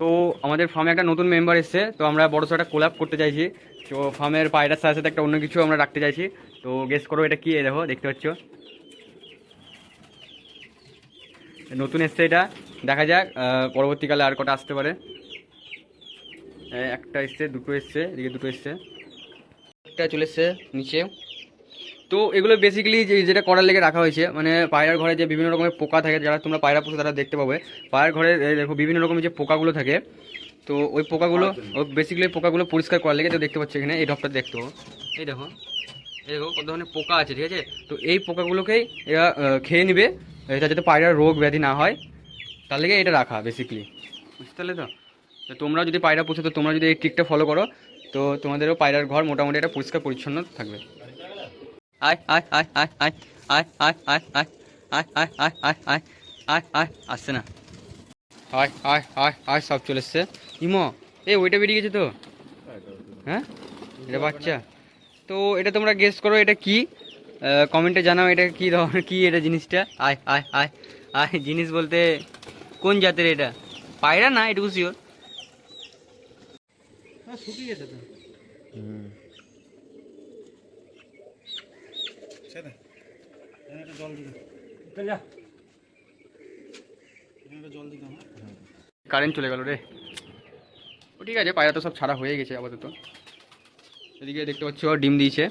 তো আমাদের ফার্মে একটা নতুন মেম্বার এসেছে, তো আমরা বড়সড় একটা কোলাপ করতে চাইছি। তো ফার্মের পায়রার সাথে সাথে একটা অন্য কিছু আমরা রাখতে চাইছি। তো গেস করো এটা কি, এই দেখো দেখতে পাচ্ছ নতুন এসছে এটা। দেখা যাক পরবর্তীকালে আর কটা আসতে পারে। একটা এসছে, দুটো এসছে, এদিকে দুটো এসছে, একটা চলে এসছে নিচে। তো এগুলো বেসিক্যালি যেটা করার লেগে রাখা হয়েছে, মানে পায়রার ঘরে যে বিভিন্ন রকমের পোকা থাকে, যারা তোমরা পায়রা পুষো তারা দেখতে পাবে পায়রার ঘরে দেখো বিভিন্ন রকমের যে পোকাগুলো থাকে। তো ওই পোকাগুলো বেসিক্যালি পোকাগুলো পরিষ্কার করার লেগে। তো দেখতে পাচ্ছি এখানে এই ড্রপটা দেখতে পাবো, এই দেখো এই দেখো কত ধরনের পোকা আছে, ঠিক আছে। তো এই পোকাগুলোকেই এরা খেয়ে নেবে, এটা যাতে পায়রার রোগ ব্যাধি না হয়, তার লেগে এটা রাখা বেসিক্যালি, বুঝতে পারলে তো। তো তোমরা যদি পায়রা পুষো, তো তোমরা যদি এই ট্রিকটা ফলো করো, তো তোমাদেরও পায়রার ঘর মোটামুটি একটা পরিষ্কার পরিচ্ছন্ন থাকবে। আয় আয় আয় আয় আয় আয় আয় আয় আয় আয় আয় আয় আয় আয় আয় আয় আসছে না, আয় আয় আয় আয় সব চলে এসছে। ইমো এই ওইটা বেরিয়ে গেছে তো, হ্যাঁ এটা বাচ্চা। তো এটা তোমরা গেস করো এটা কি, কমেন্টে জানাও এটা কি ধরনের, কি এটা জিনিসটা। আয় আয় আয় আয় জিনিস বলতে কোন জাতের এটা, পায়রা না এটুকু শিওর। শুকিয়ে গেছে তো। কারেন্ট চলে গেল রে। ও ঠিক আছে, পায়রা তো সব ছাড়া হয়ে গেছে আপাতত। এদিকে দেখতে পাচ্ছ ডিম দিয়েছে।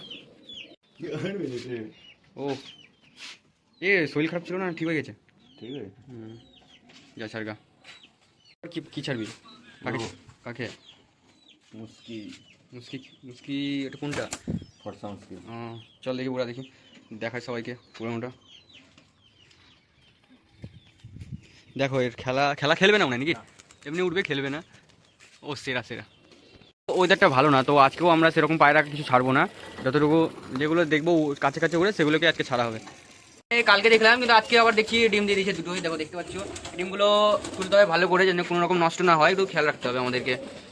ও এ শরীর খারাপ ছিল না, ঠিক হয়ে গেছে। ঠিক আছে, যা ছাড়গা। কি কি ছাড়বি, কাকে কাকে? মুস্কি মুস্কি মুস্কি, এটা কোনটা? ফর্সা মুস্কি। চল দেখি পুরা দেখি, দেখায় সবাইকে পুরোনোটা। দেখো এর খেলা খেলা খেলবে না মনে হয় নাকি, এমনি উঠবে খেলবে না। ও সেরা সেরা, ওয়েদারটা ভালো না, তো আজকেও আমরা সেরকম পায়রা কিছু ছাড়বো না। যতটুকু যেগুলো দেখবো কাছে কাছে উড়ে সেগুলোকে আজকে ছাড়া হবে। কালকে দেখলাম, কিন্তু আজকে আবার দেখি ডিম দিয়ে দিয়েছে দুটোই। দেখো দেখতে পাচ্ছ ডিমগুলো তুলতে হবে ভালো করে, যেন কোনো রকম নষ্ট না হয়, একটু খেয়াল রাখতে হবে আমাদেরকে।